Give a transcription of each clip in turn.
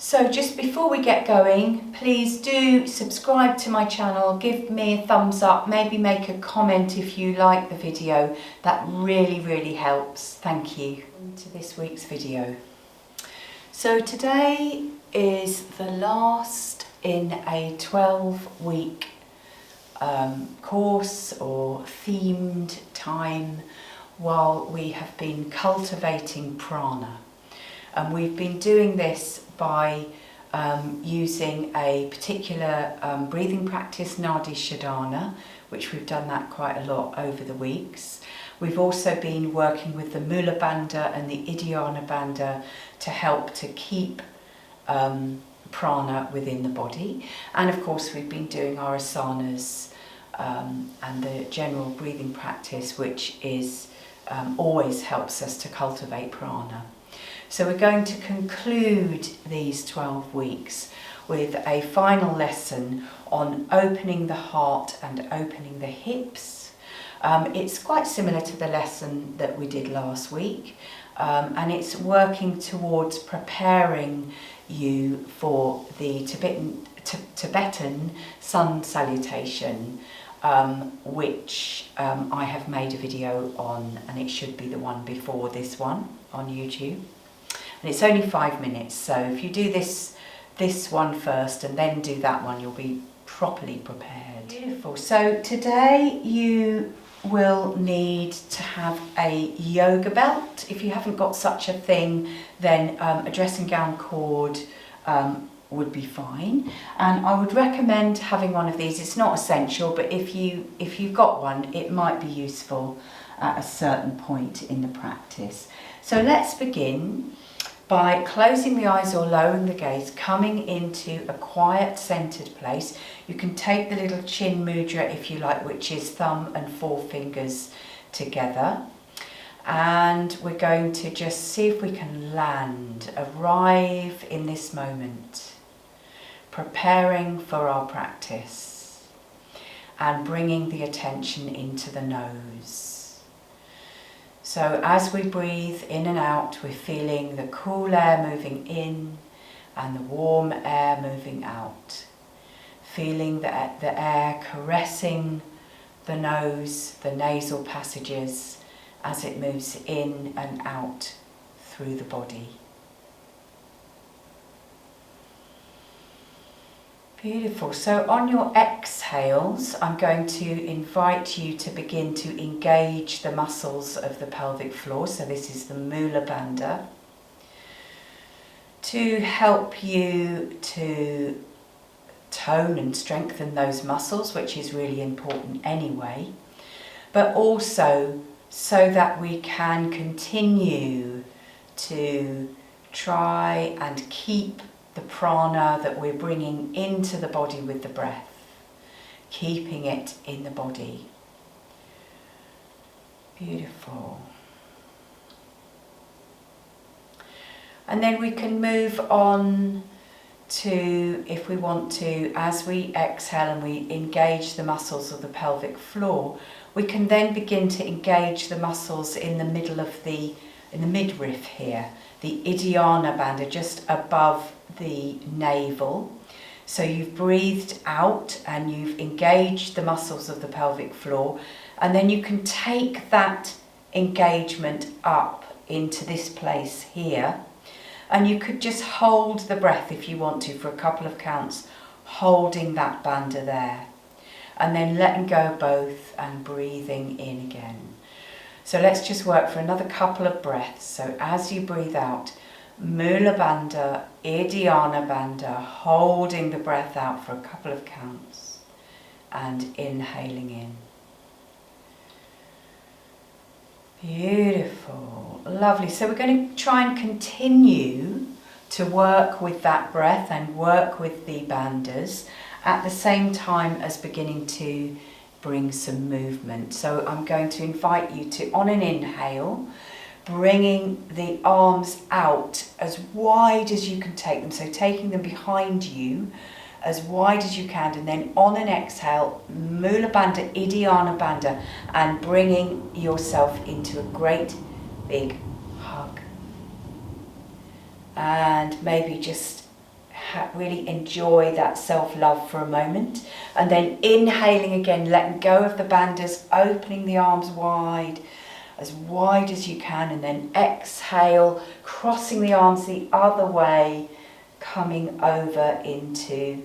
So just before we get going, please do subscribe to my channel, give me a thumbs up, maybe make a comment if you like the video. That really helps. Thank you. To this week's video. So today is the last in a 12-week course or themed time while we have been cultivating prana. And we've been doing this by using a particular breathing practice, Nadi Shodhana, which we've done that quite a lot over the weeks. We've also been working with the Mula Bandha and the Uddiyana Bandha to help to keep prana within the body. And of course we've been doing our asanas and the general breathing practice, which is always helps us to cultivate prana. So we're going to conclude these 12 weeks with a final lesson on opening the heart and opening the hips. It's quite similar to the lesson that we did last week, and it's working towards preparing you for the Tibetan sun salutation, which I have made a video on, and it should be the one before this one on YouTube. And it's only 5 minutes, so if you do this one first and then do that one, you'll be properly prepared. Beautiful. So today you will need to have a yoga belt. If you haven't got such a thing, then a dressing gown cord would be fine. And I would recommend having one of these. It's not essential, but if you've got one, it might be useful at a certain point in the practice. So let's begin by closing the eyes or lowering the gaze, coming into a quiet centered place. You can take the little chin mudra if you like, which is thumb and forefingers together. And we're going to just see if we can land, arrive in this moment, preparing for our practice and bringing the attention into the nose. So as we breathe in and out, we're feeling the cool air moving in and the warm air moving out. Feeling the air caressing the nose, the nasal passages, as it moves in and out through the body. Beautiful. So on your exhales, I'm going to invite you to begin to engage the muscles of the pelvic floor. So this is the Mula Bandha. To help you to tone and strengthen those muscles, which is really important anyway, but also so that we can continue to try and keep the prana that we're bringing into the body with the breath, keeping it in the body. Beautiful. And then we can move on to, if we want to, as we exhale and we engage the muscles of the pelvic floor, we can then begin to engage the muscles in the middle of in the midriff here, the Uddiyana Bandha, just above the navel. So you've breathed out and you've engaged the muscles of the pelvic floor, and then you can take that engagement up into this place here, and you could just hold the breath if you want to for a couple of counts, holding that bandha there, and then letting go of both and breathing in again. So let's just work for another couple of breaths. So as you breathe out, Mula Bandha, Uddiyana Bandha, holding the breath out for a couple of counts and inhaling in. Beautiful, lovely. So we're going to try and continue to work with that breath and work with the bandhas at the same time as beginning to bring some movement. So I'm going to invite you to, on an inhale, bringing the arms out as wide as you can take them. So taking them behind you as wide as you can, and then on an exhale, Mula Bandha, Uddiyana Bandha, and bringing yourself into a great big hug. And maybe just really enjoy that self-love for a moment. And then inhaling again, letting go of the bandhas, opening the arms wide as you can, and then exhale, crossing the arms the other way, coming over into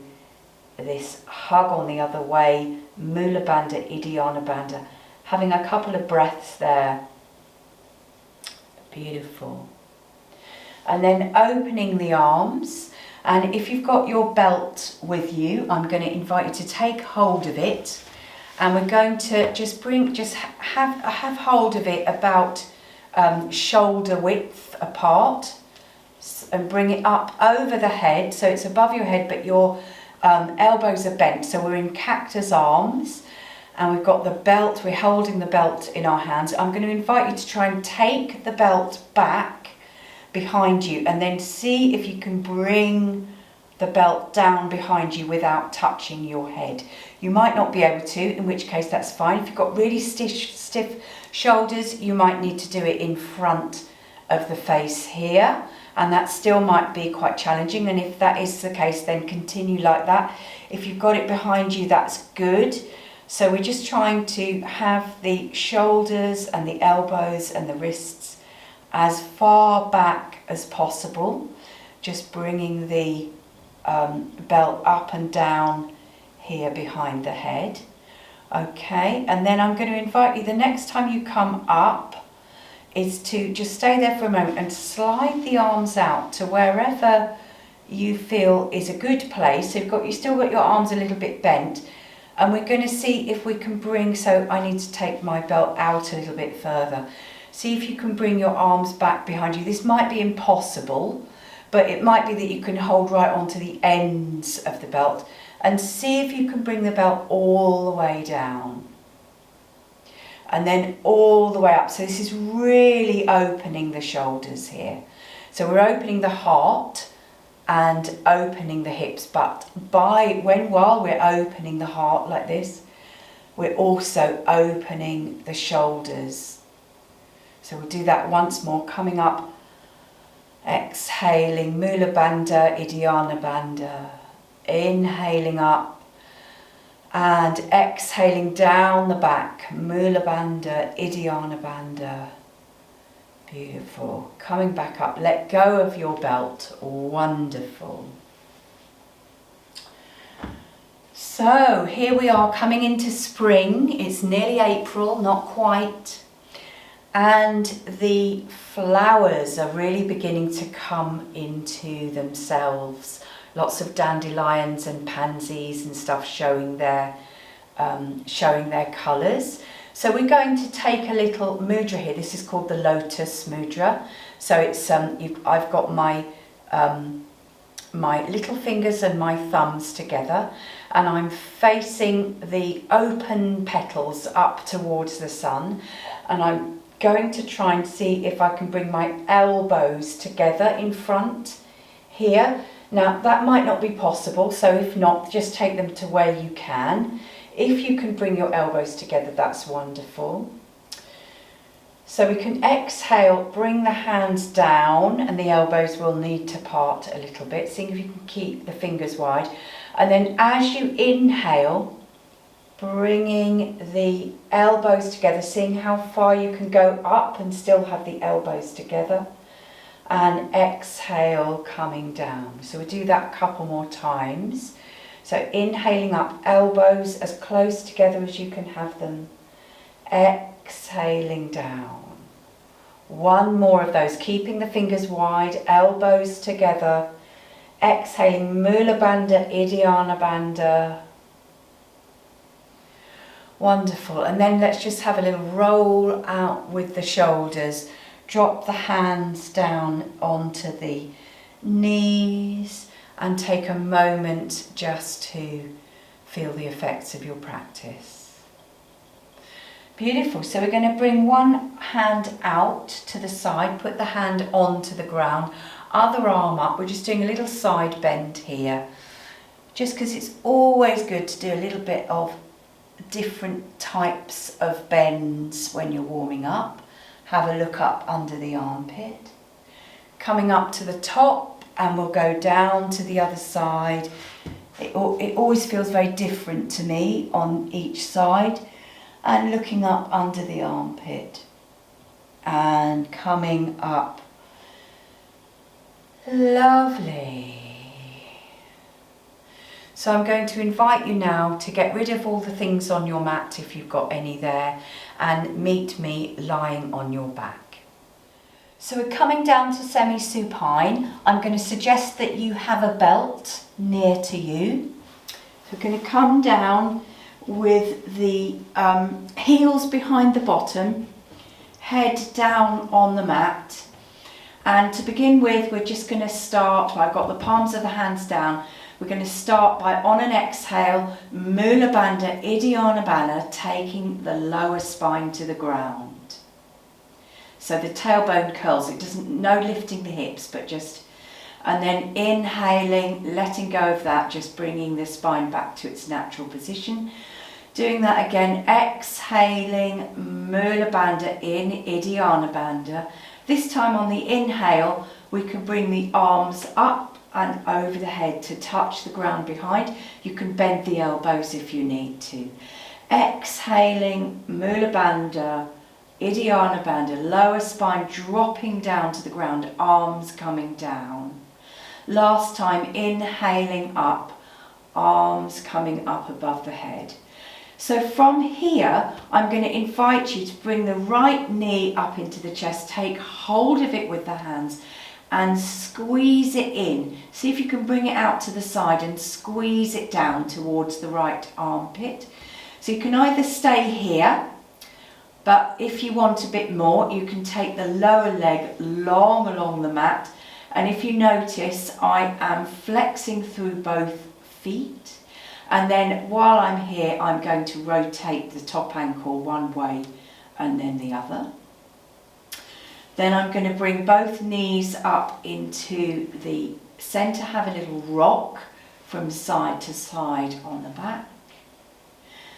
this hug on the other way, Mula Bandha, Uddiyana Bandha. Having a couple of breaths there. Beautiful. And then opening the arms. And if you've got your belt with you, I'm going to invite you to take hold of it. And we're going to have hold of it about shoulder width apart, and bring it up over the head, so it's above your head, but your elbows are bent. So we're in cactus arms, and we've got the belt, we're holding the belt in our hands. I'm going to invite you to try and take the belt back behind you, and then see if you can bring the belt down behind you without touching your head. You might not be able to, in which case that's fine. If you've got really stiff shoulders, you might need to do it in front of the face here, and that still might be quite challenging. And if that is the case, then continue like that. If you've got it behind you, that's good. So we're just trying to have the shoulders and the elbows and the wrists as far back as possible, just bringing the belt up and down here behind the head. Okay, and then I'm going to invite you, the next time you come up, is to just stay there for a moment and slide the arms out to wherever you feel is a good place. So you've still got your arms a little bit bent, and we're going to see if we can bring, so I need to take my belt out a little bit further. See if you can bring your arms back behind you. This might be impossible, but it might be that you can hold right onto the ends of the belt, and see if you can bring the belt all the way down. And then all the way up. So this is really opening the shoulders here. So we're opening the heart and opening the hips, but while we're opening the heart like this, we're also opening the shoulders. So we'll do that once more, coming up, exhaling, Mula Bandha, Uddiyana Bandha, inhaling up, and exhaling down the back, Mula Bandha, Uddiyana Bandha. Beautiful. Coming back up, let go of your belt. Wonderful. So here we are coming into spring. It's nearly April, not quite. And the flowers are really beginning to come into themselves. Lots of dandelions and pansies and stuff showing their colours. So we're going to take a little mudra here. This is called the lotus mudra. So it's I've got my little fingers and my thumbs together, and I'm facing the open petals up towards the sun, and I'm going to try and see if I can bring my elbows together in front here. Now that might not be possible, so if not, just take them to where you can. If you can bring your elbows together, that's wonderful. So we can exhale, bring the hands down, and the elbows will need to part a little bit. See if you can keep the fingers wide. And then as you inhale, bringing the elbows together, seeing how far you can go up and still have the elbows together. And exhale, coming down. So we'll do that a couple more times. So inhaling up, elbows as close together as you can have them. Exhaling down. One more of those, keeping the fingers wide, elbows together. Exhaling, Mula Bandha, Uddiyana Bandha. Wonderful. And then let's just have a little roll out with the shoulders. Drop the hands down onto the knees and take a moment just to feel the effects of your practice. Beautiful. So we're going to bring one hand out to the side, put the hand onto the ground, other arm up. We're just doing a little side bend here, just because it's always good to do a little bit of different types of bends when you're warming up. Have a look up under the armpit. Coming up to the top and we'll go down to the other side. It always feels very different to me on each side. And looking up under the armpit and coming up. Lovely. So I'm going to invite you now to get rid of all the things on your mat if you've got any there, and meet me lying on your back. So we're coming down to semi-supine. I'm going to suggest that you have a belt near to you. So we're going to come down with the heels behind the bottom, head down on the mat. And to begin with, we're just going to start, I've got the palms of the hands down. We're going to start by, on an exhale, Mula Bandha, Uddiyana Bandha, taking the lower spine to the ground. So the tailbone curls, it doesn't, no lifting the hips, but just, and then inhaling, letting go of that, just bringing the spine back to its natural position. Doing that again, exhaling, Mula Bandha in, Uddiyana Bandha. This time on the inhale, we can bring the arms up and over the head to touch the ground behind. You can bend the elbows if you need to. Exhaling, Mula Bandha, Uddiyana Bandha, lower spine dropping down to the ground, arms coming down. Last time, inhaling up, arms coming up above the head. So from here, I'm going to invite you to bring the right knee up into the chest, take hold of it with the hands and squeeze it in. See if you can bring it out to the side and squeeze it down towards the right armpit. So you can either stay here, but if you want a bit more, you can take the lower leg long along the mat. And if you notice, I am flexing through both feet. And then while I'm here, I'm going to rotate the top ankle one way and then the other. Then I'm going to bring both knees up into the centre, have a little rock from side to side on the back.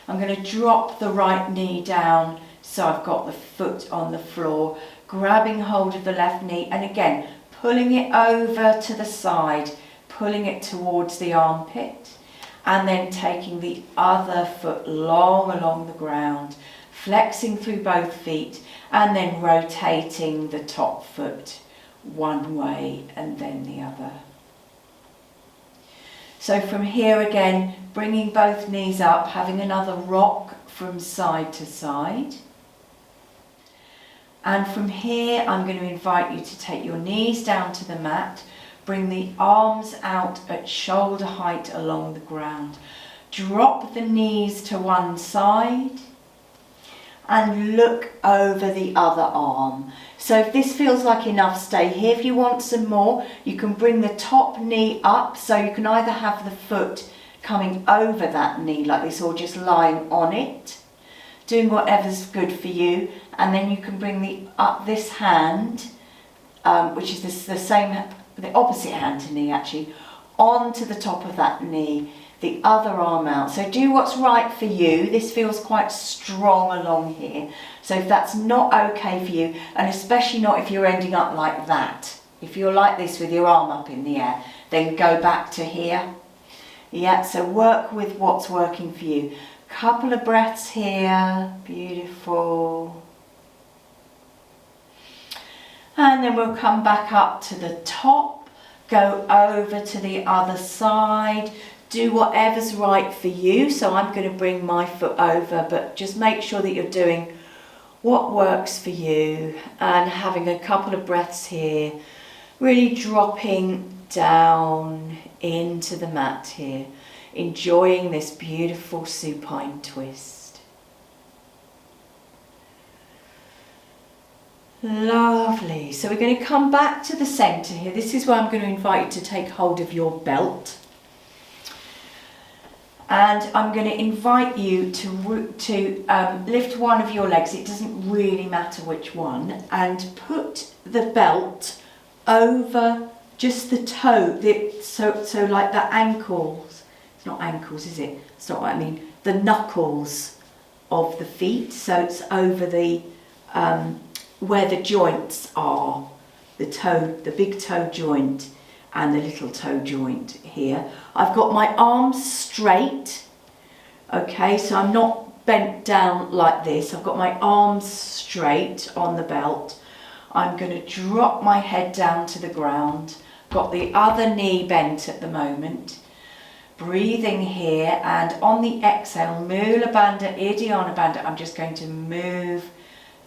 I'm going to drop the right knee down so I've got the foot on the floor, grabbing hold of the left knee and again pulling it over to the side, pulling it towards the armpit, and then taking the other foot long along the ground, flexing through both feet and then rotating the top foot one way and then the other. So from here again, bringing both knees up, having another rock from side to side. And from here, I'm going to invite you to take your knees down to the mat, bring the arms out at shoulder height along the ground. Drop the knees to one side and look over the other arm. So if this feels like enough, stay here. If you want some more, you can bring the top knee up, so you can either have the foot coming over that knee like this or just lying on it, doing whatever's good for you. And then you can bring this hand, which is the opposite hand to knee actually, onto the top of that knee, the other arm out. So do what's right for you. This feels quite strong along here. So if that's not okay for you, and especially not if you're ending up like that, if you're like this with your arm up in the air, then go back to here. Yeah, so work with what's working for you. Couple of breaths here, beautiful. And then we'll come back up to the top, go over to the other side, do whatever's right for you. So I'm going to bring my foot over, but just make sure that you're doing what works for you and having a couple of breaths here, really dropping down into the mat here, enjoying this beautiful supine twist. Lovely. So we're going to come back to the centre here. This is where I'm going to invite you to take hold of your belt. And I'm going to invite you to lift one of your legs, it doesn't really matter which one, and put the belt over just the toe, so like the ankles, it's not ankles is it? It's not what I mean, the knuckles of the feet, so it's over the, where the joints are, the toe, the big toe joint, and the little toe joint here. I've got my arms straight, okay, so I'm not bent down like this. I've got my arms straight on the belt. I'm going to drop my head down to the ground. Got the other knee bent at the moment. Breathing here, and on the exhale, Mula Bandha, Uddiyana Bandha, I'm just going to move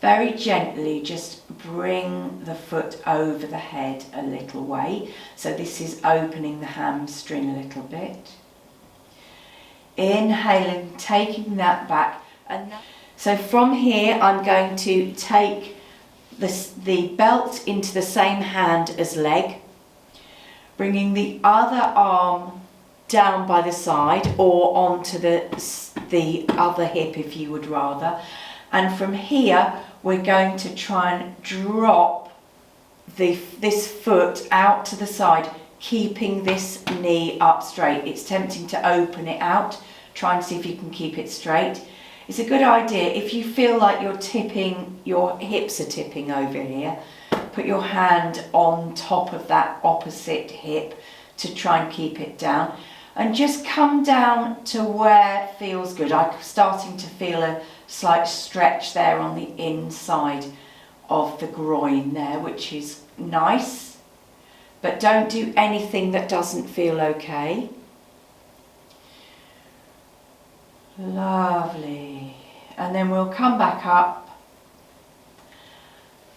very gently, just bring the foot over the head a little way. So this is opening the hamstring a little bit. Inhaling, taking that back. And so from here, I'm going to take the belt into the same hand as leg, bringing the other arm down by the side or onto the other hip if you would rather. And from here, we're going to try and drop this foot out to the side, keeping this knee up straight. It's tempting to open it out. Try and see if you can keep it straight. It's a good idea if you feel like you're tipping, your hips are tipping over here, put your hand on top of that opposite hip to try and keep it down. And just come down to where it feels good. I'm starting to feel a slight stretch there on the inside of the groin there, which is nice. But don't do anything that doesn't feel okay. Lovely. And then we'll come back up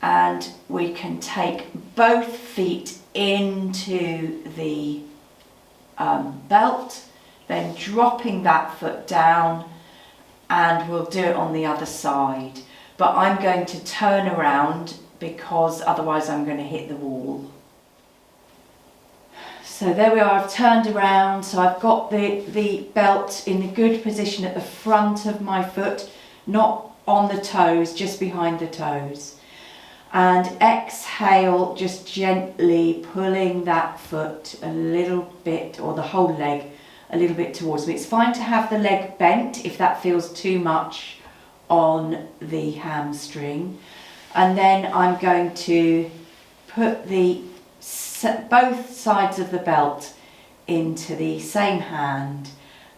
and we can take both feet into the belt, then dropping that foot down, and we'll do it on the other side. But I'm going to turn around because otherwise I'm going to hit the wall. So there we are, I've turned around, so I've got the belt in a good position at the front of my foot, not on the toes, just behind the toes. And exhale, just gently pulling that foot a little bit, or the whole leg, a little bit towards me. It's fine to have the leg bent if that feels too much on the hamstring. And then I'm going to put both sides of the belt into the same hand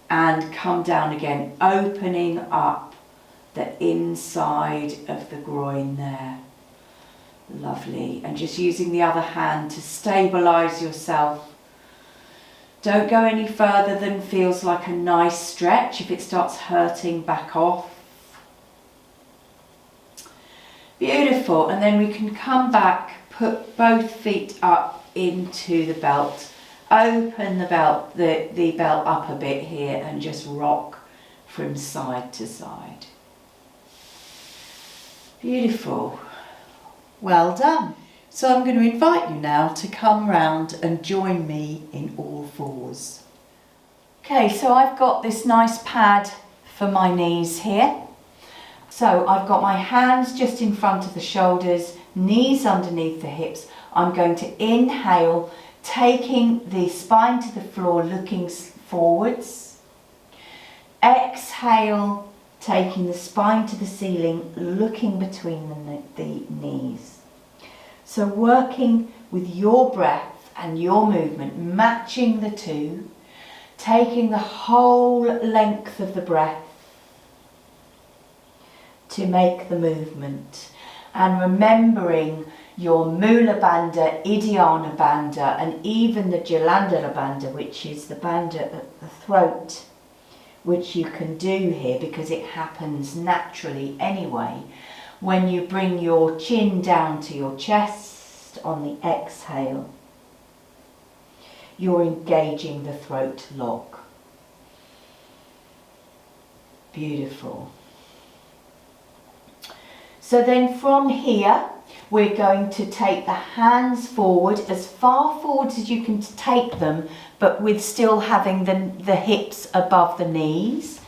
and come down again, opening up the inside of the groin there. Lovely. And just using the other hand to stabilise yourself. Don't go any further than feels like a nice stretch. If it starts hurting, back off. Beautiful. And then we can come back, put both feet up into the belt, open the belt up a bit here and just rock from side to side. Beautiful. Well done. So I'm going to invite you now to come round and join me in all fours. Okay, so I've got this nice pad for my knees here. So I've got my hands just in front of the shoulders, knees underneath the hips. I'm going to inhale, taking the spine to the floor, looking forwards. Exhale, taking the spine to the ceiling, looking between the knees. So working with your breath and your movement, matching the two, taking the whole length of the breath to make the movement, and remembering your Mula Bandha, Uddiyana Bandha, and even the Jalandhara Bandha, which is the bandha at the throat, which you can do here because it happens naturally anyway. When you bring your chin down to your chest on the exhale, you're engaging the throat lock. Beautiful. So then from here, we're going to take the hands forward, as far forward as you can take them, but with still having the hips above the knees.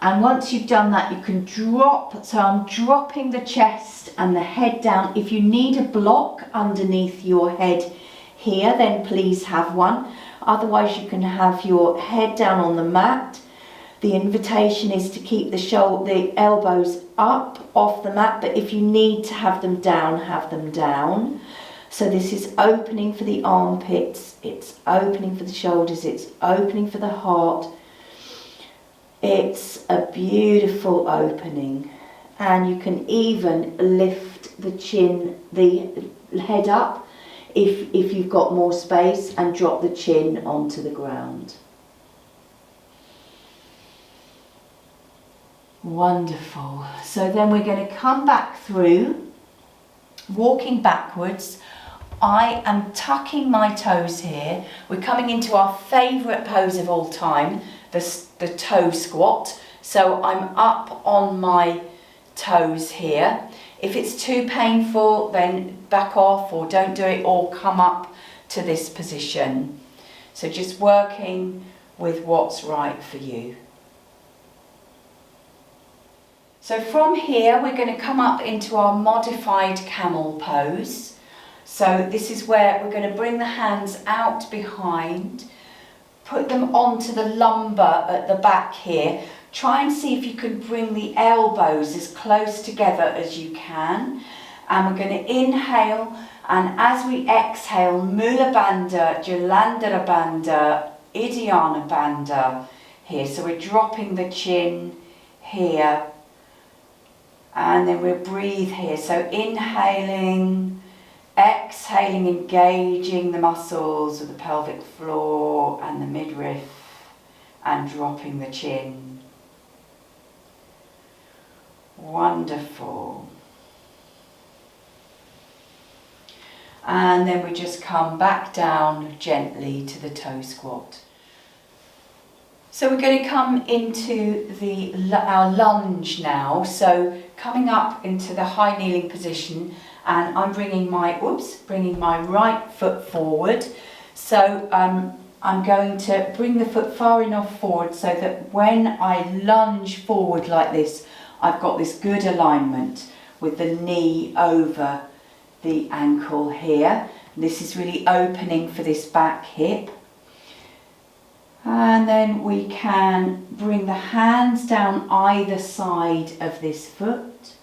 And once you've done that, you can drop. So I'm dropping the chest and the head down. If you need a block underneath your head here, then please have one. Otherwise, you can have your head down on the mat. The invitation is to keep the elbows up off the mat, but if you need to have them down, have them down. So this is opening for the armpits, it's opening for the shoulders, it's opening for the heart. It's a beautiful opening, and you can even lift the chin, the head up if you've got more space, and drop the chin onto the ground. Wonderful. So then we're going to come back through, walking backwards. I am tucking my toes here. We're coming into our favourite pose of all time, the toe squat. So I'm up on my toes here. If it's too painful, then back off or don't do it, or come up to this position. So just working with what's right for you. So from here, we're going to come up into our modified camel pose. So this is where we're going to bring the hands out behind, put them onto the lumbar at the back here. Try and see if you can bring the elbows as close together as you can. And we're going to inhale, and as we exhale, Mula Bandha, Jalandhara Bandha, Uddiyana Bandha here. So we're dropping the chin here. And then we'll breathe here. So inhaling, exhaling, engaging the muscles of the pelvic floor and the midriff, and dropping the chin. Wonderful. And then we just come back down gently to the toe squat. So we're going to come into our lunge now. So coming up into the high kneeling position, and I'm bringing my right foot forward. So I'm going to bring the foot far enough forward so that when I lunge forward like this, I've got this good alignment with the knee over the ankle here. This is really opening for this back hip. And then we can bring the hands down either side of this foot.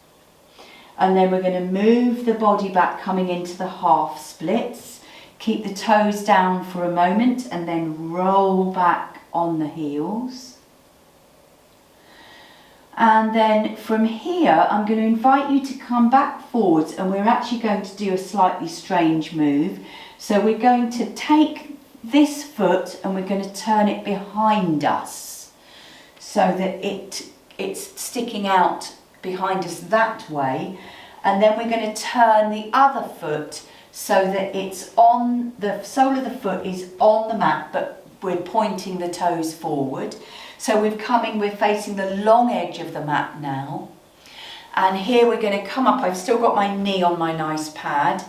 And then we're going to move the body back, coming into the half splits. Keep the toes down for a moment and then roll back on the heels. And then from here, I'm going to invite you to come back forwards, and we're actually going to do a slightly strange move. So we're going to take this foot and we're going to turn it behind us so that it's sticking out behind us that way. And then we're going to turn the other foot so that it's on, the sole of the foot is on the mat, but we're pointing the toes forward. So we're facing the long edge of the mat now. And here we're going to come up. I've still got my knee on my nice pad,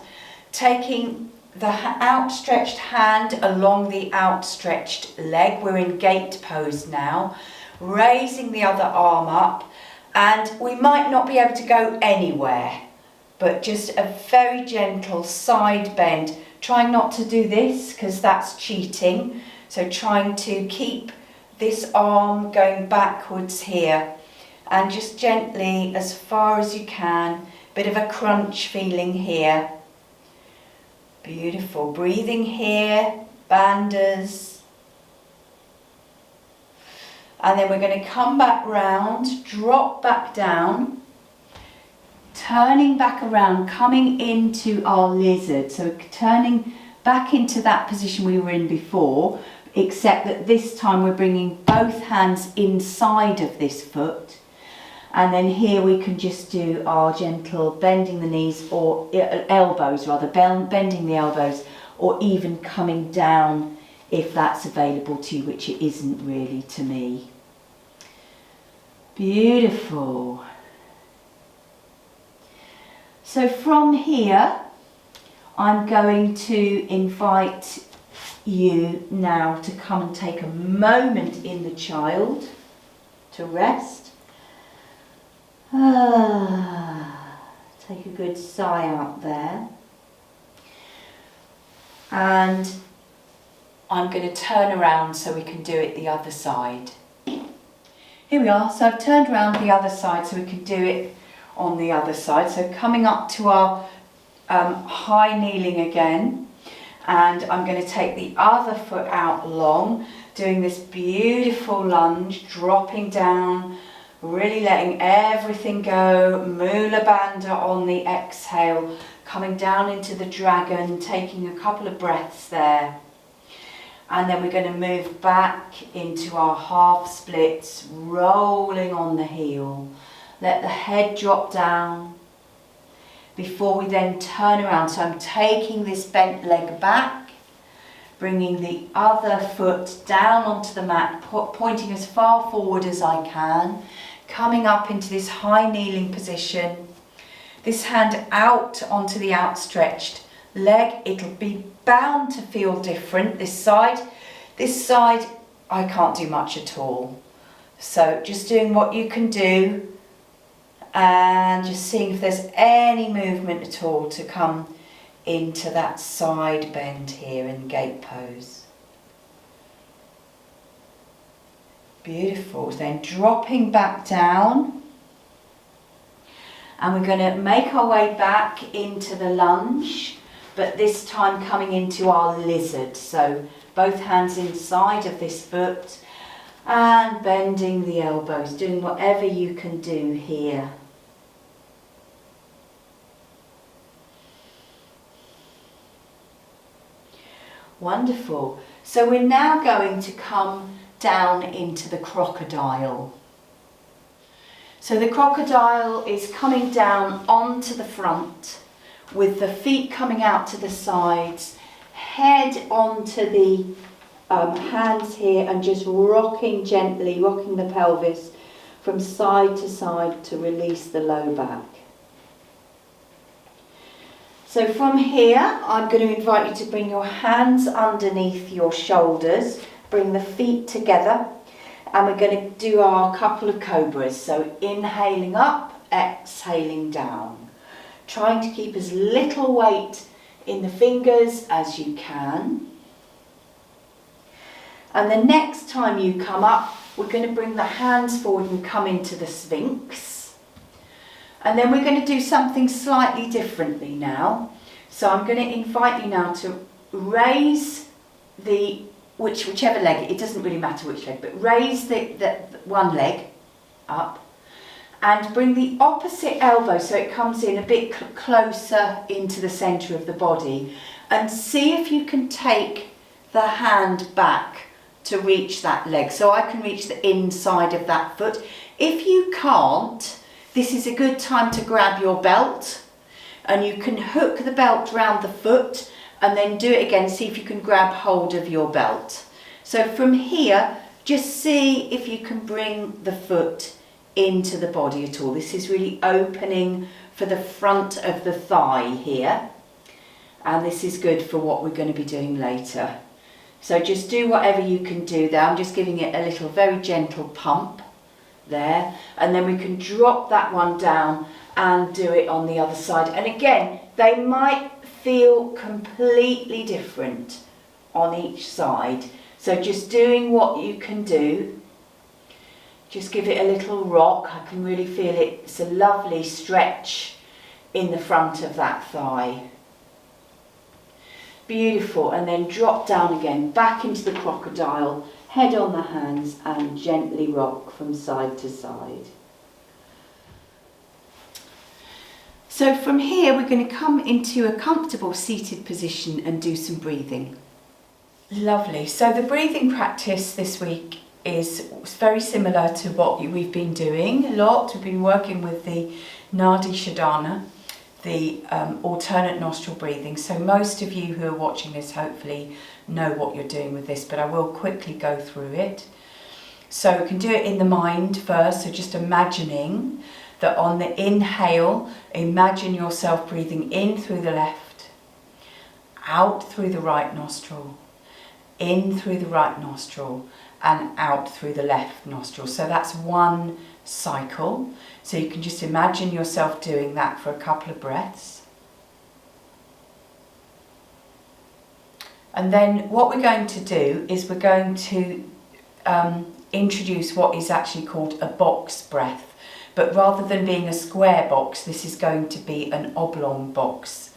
taking the outstretched hand along the outstretched leg. We're in gate pose now, raising the other arm up, and we might not be able to go anywhere, but just a very gentle side bend. Trying not to do this because that's cheating. So trying to keep this arm going backwards here, and just gently as far as you can, bit of a crunch feeling here. Beautiful. Breathing here, bandhas. And then we're going to come back round, drop back down, turning back around, coming into our lizard. So turning back into that position we were in before, except that this time we're bringing both hands inside of this foot. And then here we can just do our gentle bending the knees, or elbows rather, bending the elbows, or even coming down if that's available to you, which it isn't really to me. Beautiful. So from here, I'm going to invite you now to come and take a moment in the child to rest. Take a good sigh out there. And I'm going to turn around so we can do it the other side. Here we are. So I've turned around the other side so we can do it on the other side. So coming up to our high kneeling again, and I'm going to take the other foot out long, doing this beautiful lunge, dropping down, really letting everything go, Mula Bandha on the exhale, coming down into the dragon, taking a couple of breaths there. And then we're going to move back into our half splits, rolling on the heel. Let the head drop down before we then turn around. So I'm taking this bent leg back, bringing the other foot down onto the mat, pointing as far forward as I can, coming up into this high kneeling position. This hand out onto the outstretched leg. It'll be bound to feel different this side. This side I can't do much at all. So just doing what you can do and just seeing if there's any movement at all to come into that side bend here in gate pose. Beautiful. Then dropping back down, and we're going to make our way back into the lunge, but this time coming into our lizard. So both hands inside of this foot and bending the elbows, doing whatever you can do here. Wonderful. So we're now going to come down into the crocodile. So the crocodile is coming down onto the front with the feet coming out to the sides, head onto the hands here, and just rocking gently, rocking the pelvis from side to side to release the low back. So from here, I'm going to invite you to bring your hands underneath your shoulders, bring the feet together, and we're going to do our couple of cobras. So inhaling up, exhaling down. Trying to keep as little weight in the fingers as you can. And the next time you come up, we're going to bring the hands forward and come into the Sphinx. And then we're going to do something slightly differently now. So I'm going to invite you now to raise the, whichever leg, it doesn't really matter which leg, but raise the one leg up and bring the opposite elbow so it comes in a bit closer into the centre of the body, and see if you can take the hand back to reach that leg. So I can reach the inside of that foot. If you can't, this is a good time to grab your belt, and you can hook the belt round the foot and then do it again. See if you can grab hold of your belt. So from here, just see if you can bring the foot into the body at all. This is really opening for the front of the thigh here. And this is good for what we're going to be doing later. So just do whatever you can do there. I'm just giving it a little very gentle pump there, and then we can drop that one down and do it on the other side. And again, they might feel completely different on each side, so just doing what you can do. Just give it a little rock. I can really feel it. It's a lovely stretch in the front of that thigh. Beautiful. And then drop down again, back into the crocodile, head on the hands, and gently rock from side to side. So from here, we're going to come into a comfortable seated position and do some breathing. Lovely. So the breathing practice this week is very similar to what we've been doing a lot. We've been working with the Nadi Shodhana, the alternate nostril breathing. So most of you who are watching this hopefully know what you're doing with this, but I will quickly go through it. So we can do it in the mind first, so just imagining that on the inhale, imagine yourself breathing in through the left, out through the right nostril, in through the right nostril, and out through the left nostril. So that's one cycle. So you can just imagine yourself doing that for a couple of breaths. And then what we're going to do is we're going to introduce what is actually called a box breath. But rather than being a square box, this is going to be an oblong box.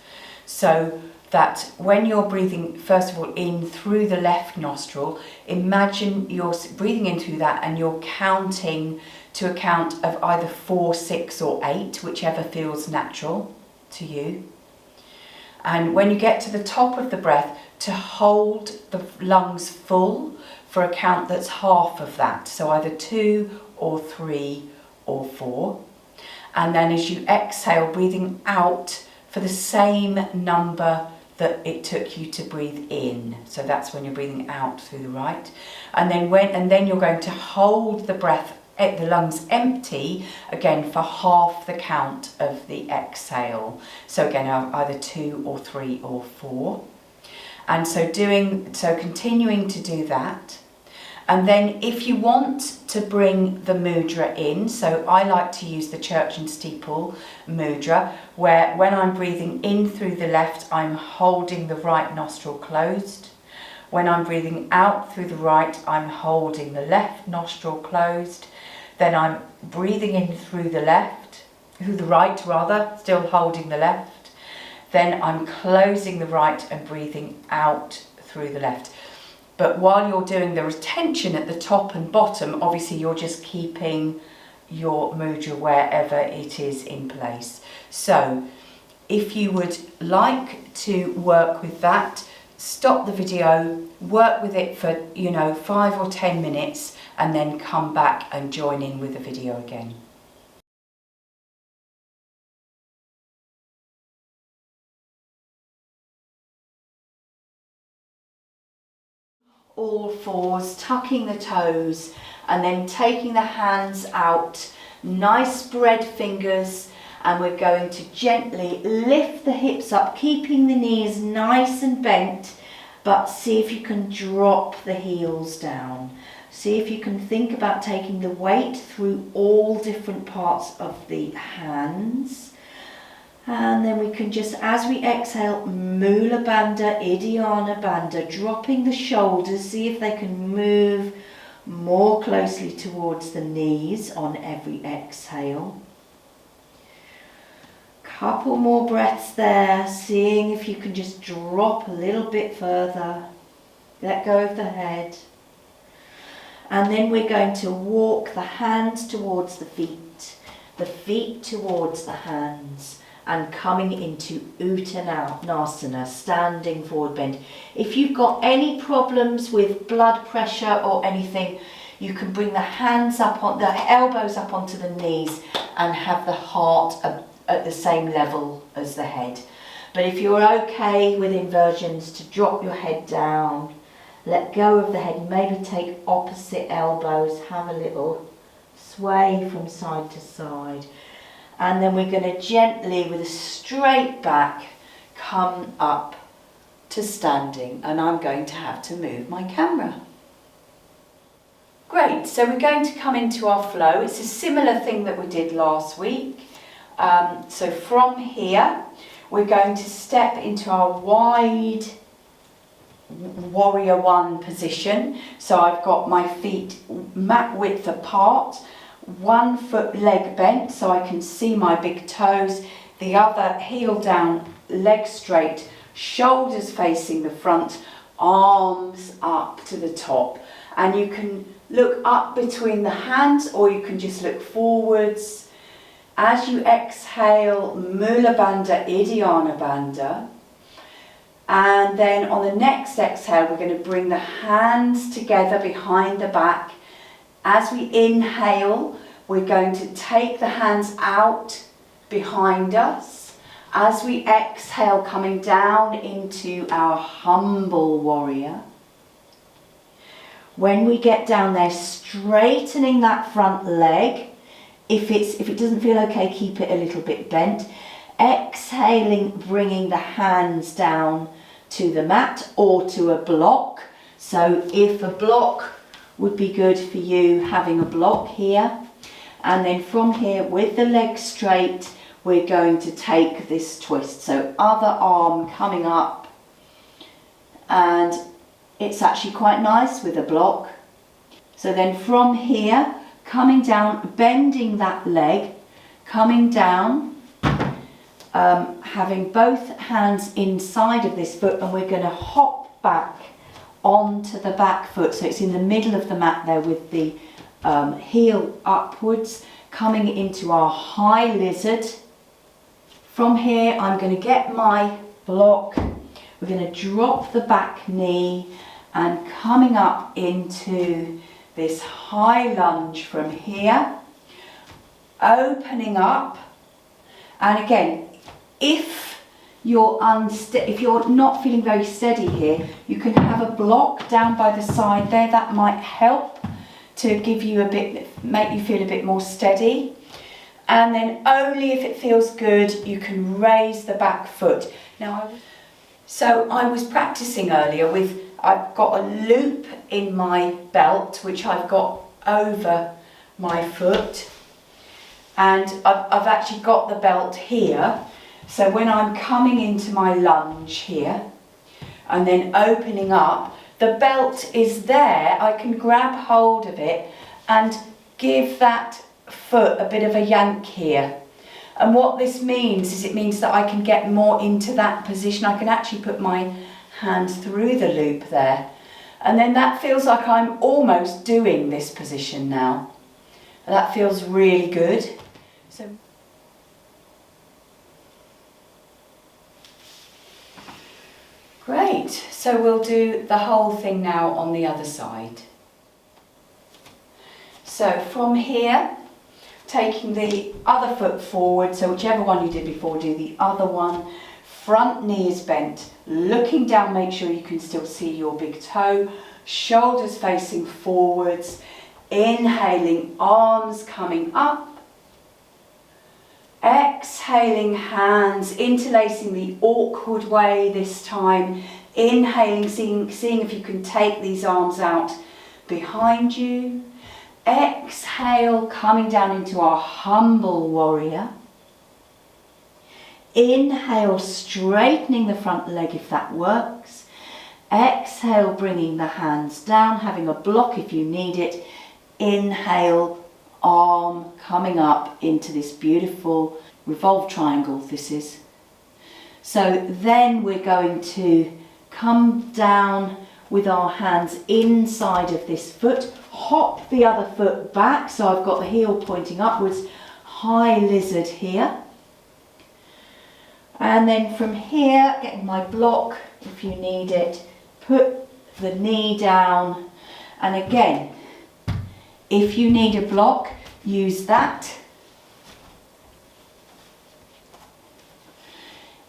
So that when you're breathing, first of all, in through the left nostril, imagine you're breathing in through that and you're counting to a count of either 4, 6 or 8, whichever feels natural to you. And when you get to the top of the breath, to hold the lungs full for a count that's half of that. So either 2 or 3 or 4. And then as you exhale, breathing out for the same number that it took you to breathe in. So that's when you're breathing out through the right. And then you're going to hold the breath, the lungs empty again for half the count of the exhale. So again, either 2 or 3 or 4. And so continuing to do that. And then if you want to bring the mudra in, so I like to use the church and steeple mudra, where when I'm breathing in through the left, I'm holding the right nostril closed. When I'm breathing out through the right, I'm holding the left nostril closed. Then I'm breathing in through the right rather, still holding the left. Then I'm closing the right and breathing out through the left. But while you're doing the retention at the top and bottom, obviously you're just keeping your mudra wherever it is in place. So if you would like to work with that, stop the video, work with it for 5 or 10 minutes, and then come back and join in with the video again. All fours, tucking the toes, and then taking the hands out, nice spread fingers, and we're going to gently lift the hips up, keeping the knees nice and bent, but see if you can drop the heels down. See if you can think about taking the weight through all different parts of the hands. And then we can just, as we exhale, Mula Bandha, Iddiyana Bandha, dropping the shoulders, see if they can move more closely towards the knees on every exhale. Couple more breaths there, seeing if you can just drop a little bit further. Let go of the head. And then we're going to walk the hands towards the feet towards the hands, and coming into Uttanasana, standing forward bend. If you've got any problems with blood pressure or anything, you can bring the hands up on the elbows up onto the knees and have the heart at the same level as the head. But if you're okay with inversions, to drop your head down, let go of the head, maybe take opposite elbows, have a little sway from side to side. And then we're going to gently, with a straight back, come up to standing. And I'm going to have to move my camera. Great, so we're going to come into our flow. It's a similar thing that we did last week. So from here, we're going to step into our wide warrior one position. So I've got my feet mat width apart, 1 foot leg bent so I can see my big toes, the other heel down, leg straight, shoulders facing the front, arms up to the top. And you can look up between the hands or you can just look forwards. As you exhale, Mula Bandha, Iddiyana Bandha. And then on the next exhale, we're going to bring the hands together behind the back. As we inhale, we're going to take the hands out behind us. As we exhale, coming down into our humble warrior. When we get down there, straightening that front leg. If it doesn't feel okay, keep it a little bit bent. Exhaling, bringing the hands down to the mat or to a block. So if a block would be good for you, having a block here. And then from here, with the legs straight, we're going to take this twist. So other arm coming up. And it's actually quite nice with a block. So then from here, coming down, bending that leg, coming down, having both hands inside of this foot, and we're going to hop back onto the back foot. So it's in the middle of the mat there with the heel upwards, coming into our high lizard. From here, I'm going to get my block. We're going to drop the back knee and coming up into this high lunge from here, opening up. And again, if you're not feeling very steady here, you can have a block down by the side there. That might help to give you make you feel a bit more steady. And then only if it feels good, you can raise the back foot. So I was practicing earlier with, I've got a loop in my belt, which I've got over my foot. And I've actually got the belt here. So when I'm coming into my lunge here and then opening up, the belt is there. I can grab hold of it and give that foot a bit of a yank here. And what this means is it means that I can get more into that position. I can actually put my hand through the loop there. And then that feels like I'm almost doing this position now. And that feels really good. So great. So we'll do the whole thing now on the other side. So from here, taking the other foot forward, so whichever one you did before, do the other one. Front knee is bent, looking down, make sure you can still see your big toe. Shoulders facing forwards. Inhaling, arms coming up. Exhaling, hands interlacing the awkward way this time. Inhaling, seeing if you can take these arms out behind you. Exhale, coming down into our humble warrior. Inhale, straightening the front leg if that works. Exhale, bringing the hands down, having a block if you need it. Inhale, arm coming up into this beautiful revolved triangle this is. So then we're going to come down with our hands inside of this foot, hop the other foot back, so I've got the heel pointing upwards, high lizard here. And then from here, getting my block if you need it, put the knee down, and again, if you need a block, use that.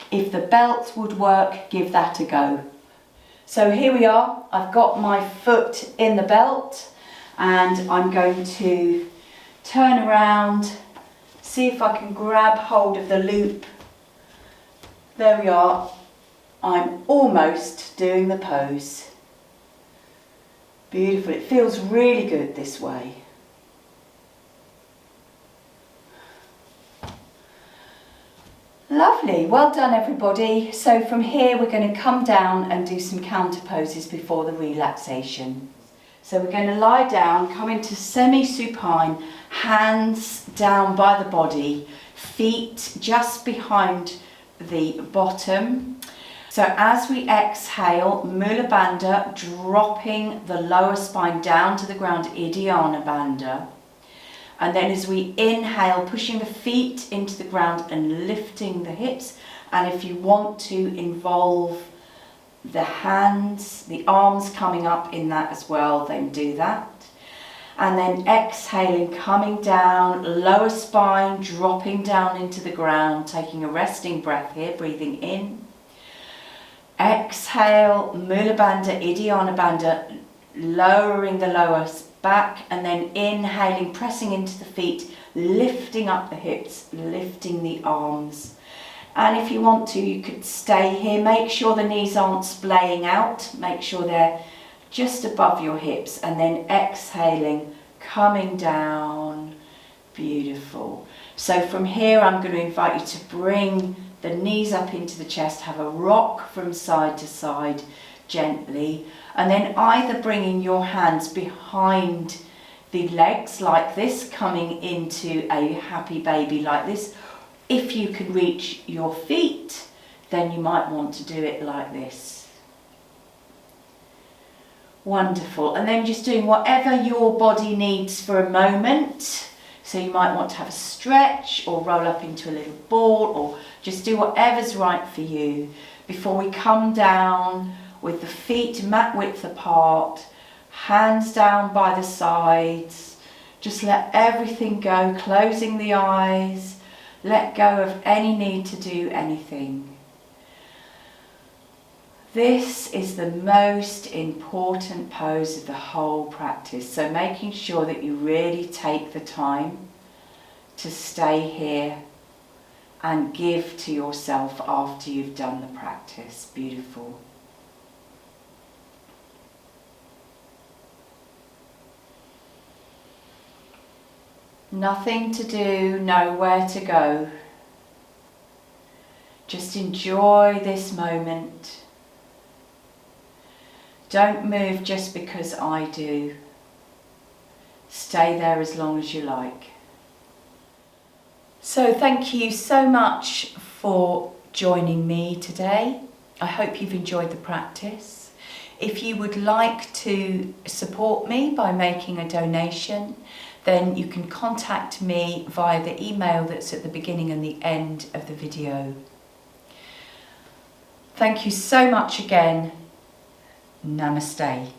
If the belt would work, give that a go. So here we are, I've got my foot in the belt and I'm going to turn around, see if I can grab hold of the loop. There we are, I'm almost doing the pose. Beautiful, it feels really good this way. Lovely, well done everybody. So from here we're going to come down and do some counter poses before the relaxation. So we're going to lie down, come into semi-supine, hands down by the body, feet just behind the bottom. So as we exhale, Mula Bandha, dropping the lower spine down to the ground, Uddiyana Bandha. And then as we inhale, pushing the feet into the ground and lifting the hips. And if you want to involve the hands, the arms coming up in that as well, then do that. And then exhaling, coming down, lower spine, dropping down into the ground, taking a resting breath here, breathing in. Exhale, Mula Bandha, Uddiyana Bandha, lowering the lower back, and then inhaling, pressing into the feet, lifting up the hips, lifting the arms. And if you want to, you could stay here. Make sure the knees aren't splaying out. Make sure they're just above your hips, and then exhaling, coming down. Beautiful. So from here, I'm going to invite you to bring the knees up into the chest, have a rock from side to side gently, and then either bringing your hands behind the legs like this, coming into a happy baby like this. If you can reach your feet, then you might want to do it like this. Wonderful. And then just doing whatever your body needs for a moment. So you might want to have a stretch or roll up into a little ball, or just do whatever's right for you before we come down with the feet mat width apart, hands down by the sides. Just let everything go, closing the eyes. Let go of any need to do anything. This is the most important pose of the whole practice. So making sure that you really take the time to stay here and give to yourself after you've done the practice. Beautiful. Nothing to do, nowhere to go. Just enjoy this moment. Don't move just because I do. Stay there as long as you like. So thank you so much for joining me today. I hope you've enjoyed the practice. If you would like to support me by making a donation, then you can contact me via the email that's at the beginning and the end of the video. Thank you so much again. Namaste.